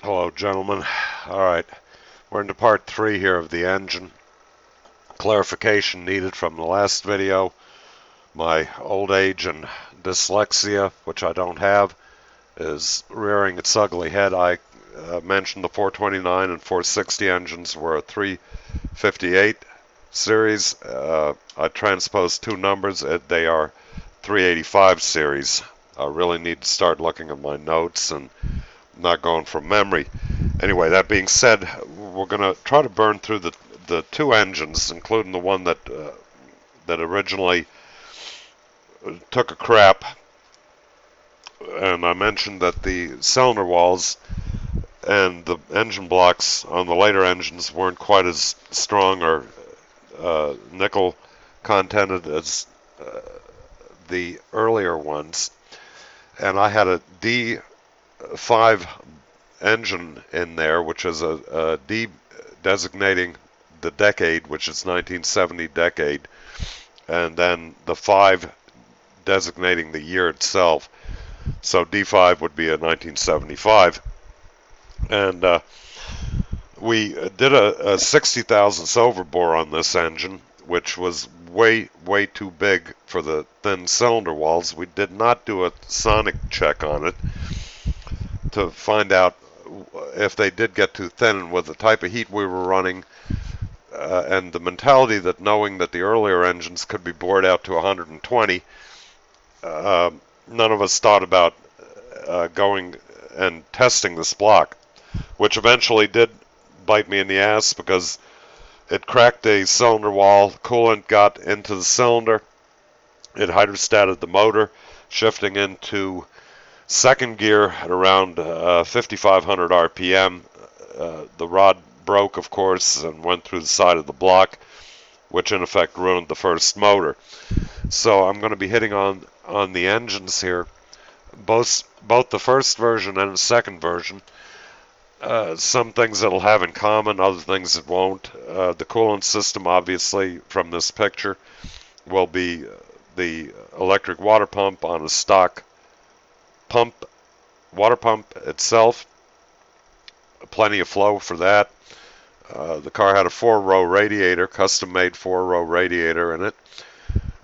Hello, gentlemen. All right, we're into part 3 here of the engine. Clarification needed from the last video. My old age and dyslexia, which I don't have, is rearing its ugly head. I mentioned the 429 and 460 engines were a 358 series. I transposed two numbers. They are 385 series. I really need to start looking at my notes and not going from memory. Anyway, that being said, we're going to try to burn through the two engines, including the one that originally took a crap. And I mentioned that the cylinder walls and the engine blocks on the later engines weren't quite as strong or nickel contented as the earlier ones. And I had a D5 engine in there, which is a D designating the decade, which is 1970 decade, and then the 5 designating the year itself. So D5 would be a 1975. And we did a 60 thousandths overbore on this engine, which was way too big for the thin cylinder walls. We did not do a sonic check on it to find out if they did get too thin, and with the type of heat we were running and the mentality that knowing that the earlier engines could be bored out to 120, none of us thought about going and testing this block, which eventually did bite me in the ass because it cracked a cylinder wall, coolant got into the cylinder, it hydrostated the motor, shifting into second gear at around 5,500 RPM. The rod broke, of course, and went through the side of the block, which in effect ruined the first motor. So I'm going to be hitting on the engines here, both the first version and the second version. Some things it'll have in common, other things it won't. The coolant system, obviously, from this picture, will be the electric water pump on a stock water pump itself. Plenty of flow for that. The car had a 4-row radiator, custom-made 4-row radiator in it.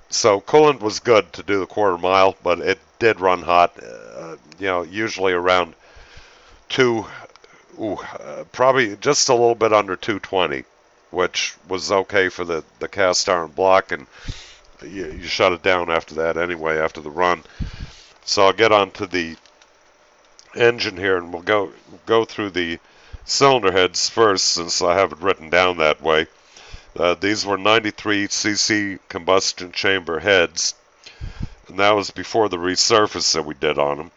So coolant was good to do the quarter mile, but it did run hot. Usually around probably just a little bit under 220, which was okay for the cast iron block, and you shut it down after that anyway, after the run. So I'll get onto the engine here, and we'll go through the cylinder heads first, since I have it written down that way. These were 93cc combustion chamber heads, and that was before the resurface that we did on them.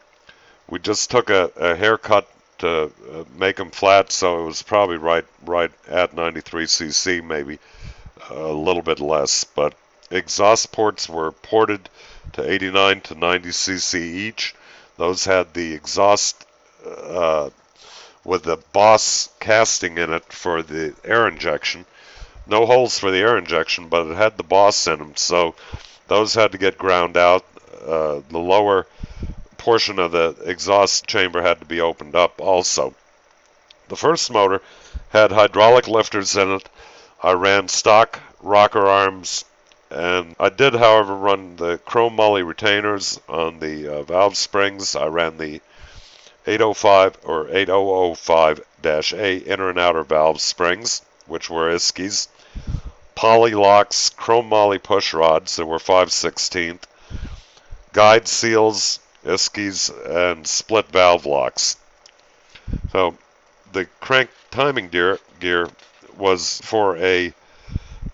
We just took a haircut to make them flat, so it was probably right at 93cc, maybe a little bit less. But exhaust ports were ported to 89 to 90cc each. Those had the exhaust with the Boss casting in it for the air injection. No holes for the air injection, but it had the Boss in them, so those had to get ground out. The lower portion of the exhaust chamber had to be opened up also. The first motor had hydraulic lifters in it. I ran stock rocker arms, and I did, however, run the chrome moly retainers on the valve springs. I ran the 805 or 8005-A inner and outer valve springs, which were Iskis. Poly locks, chrome moly push rods, there were 5/16. Guide seals, Iskis, and split valve locks. So the crank timing gear was for a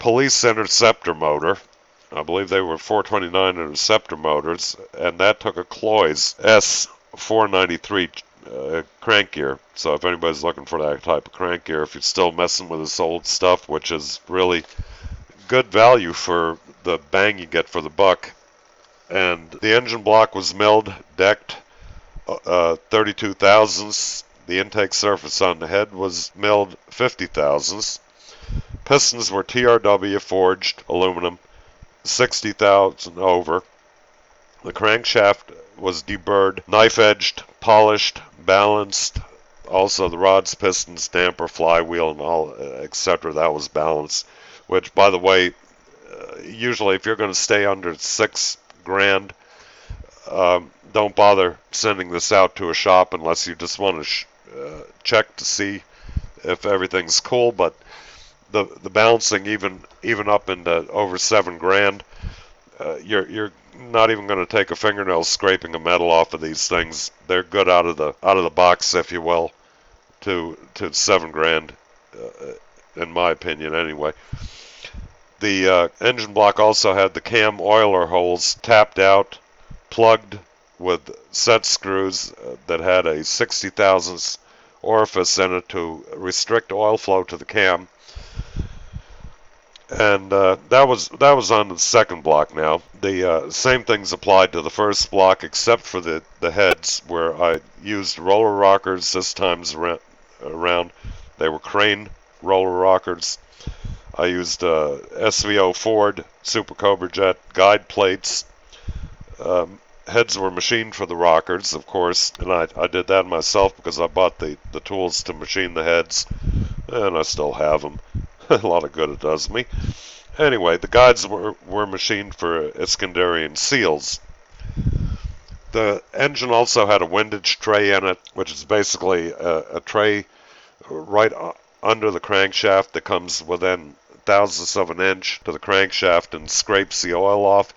police interceptor motor. I believe they were 429 interceptor motors, and that took a Cloyes S493 crank gear. So if anybody's looking for that type of crank gear, if you're still messing with this old stuff, which is really good value for the bang you get for the buck. And the engine block was milled, decked 32 thousandths. The intake surface on the head was milled 50 thousandths. Pistons were TRW forged aluminum, 60,000 over. The crankshaft was deburred, knife-edged, polished, balanced, Also, the rods, pistons, damper, flywheel, and all, etc. That was balanced. Which, by the way, usually if you're going to stay under 6 grand, don't bother sending this out to a shop unless you just want to check to see if everything's cool. But the balancing, even up into over 7 grand, you're not even going to take a fingernail scraping a metal off of these things. They're good out of the box, if you will, to 7 grand, in my opinion, anyway. The engine block also had the cam oiler holes tapped out, plugged with set screws that had a 60 thousandths orifice in it to restrict oil flow to the cam. And that was on the second block. Now the same things applied to the first block, except for the heads, where I used roller rockers this time around. They were crane roller rockers. I used SVO Ford Super Cobra Jet guide plates. Heads were machined for the rockers, of course, and I did that myself because I bought the tools to machine the heads, and I still have them. A lot of good it does me. Anyway, the guides were machined for Iskandarian seals. The engine also had a windage tray in it, which is basically a tray right under the crankshaft that comes within thousandths of an inch to the crankshaft and scrapes the oil off,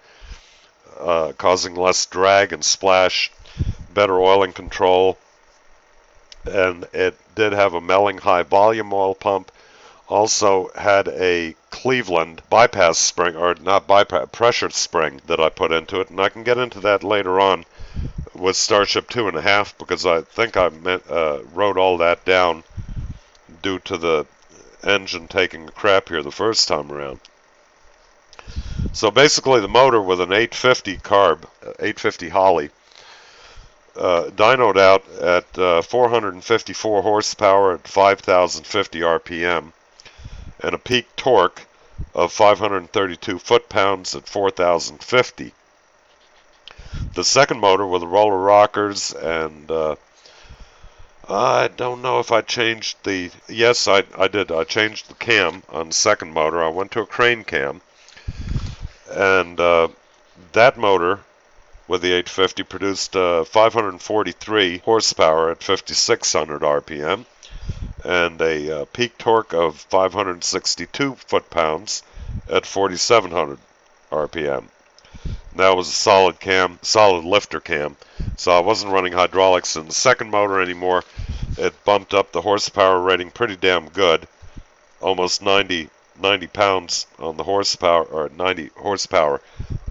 causing less drag and splash, better oiling control. And it did have a Melling high volume oil pump. Also had a Cleveland bypass spring, or not bypass, pressure spring that I put into it, and I can get into that later on with Starship 2.5 because I think I wrote all that down due to the engine taking a crap here the first time around. So basically the motor with an 850 carb, 850 Holly, dynoed out at 454 horsepower at 5,050 RPM, and a peak torque of 532 foot-pounds at 4,050. The second motor with the roller rockers, and I don't know if I changed the... Yes, I did. I changed the cam on the second motor. I went to a crane cam, and that motor with the 850 produced 543 horsepower at 5,600 RPM, and a peak torque of 562 foot-pounds at 4,700 RPM. That was a solid cam, solid lifter cam, so I wasn't running hydraulics in the second motor anymore. It bumped up the horsepower rating pretty damn good, almost 90 pounds on the horsepower, or 90 horsepower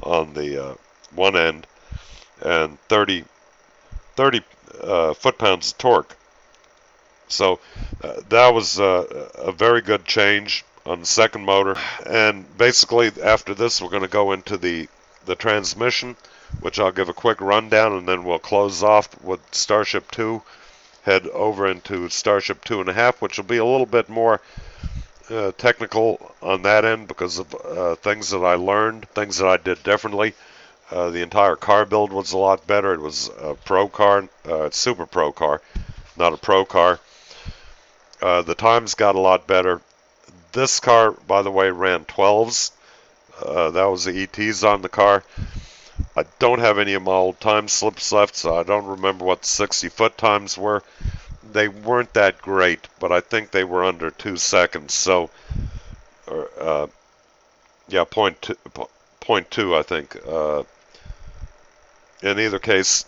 on the one end, and 30 foot-pounds of torque. So that was a very good change on the second motor. And basically after this we're going to go into the transmission, which I'll give a quick rundown, and then we'll close off with Starship 2, head over into Starship 2.5, which will be a little bit more technical on that end because of things that I learned, things that I did differently. The entire car build was a lot better. It was a pro car, super pro car, not a pro car. The times got a lot better. This car, by the way, ran 12s. That was the ETs on the car. I don't have any of my old time slips left, so I don't remember what the 60-foot times were. They weren't that great, but I think they were under 2 seconds. So, yeah, 0.2, I think. In either case,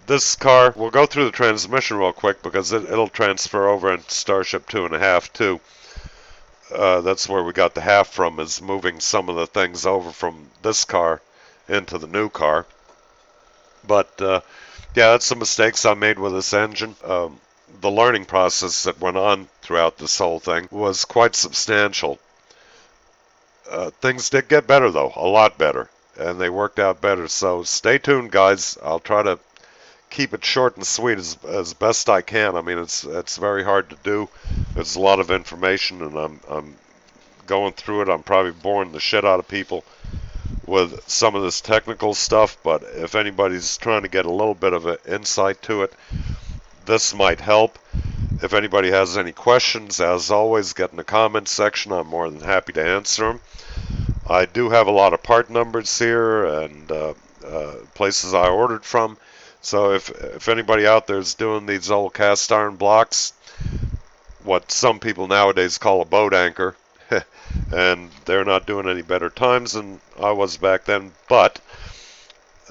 this car, we'll go through the transmission real quick because it'll transfer over into Starship 2.5 too. That's where we got the half from, is moving some of the things over from this car into the new car. But yeah, that's some mistakes I made with this engine. The learning process that went on throughout this whole thing was quite substantial. Things did get better though, a lot better, and they worked out better. So stay tuned, guys. I'll try to keep it short and sweet as best I can. I mean, it's very hard to do. It's a lot of information, and I'm going through it. I'm probably boring the shit out of people with some of this technical stuff, but if anybody's trying to get a little bit of an insight to it, this might help. If anybody has any questions, as always, get in the comments section. I'm more than happy to answer them. I do have a lot of part numbers here and places I ordered from. So if anybody out there is doing these old cast iron blocks, what some people nowadays call a boat anchor, and they're not doing any better times than I was back then. But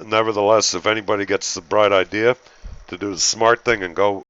nevertheless, if anybody gets the bright idea to do the smart thing and go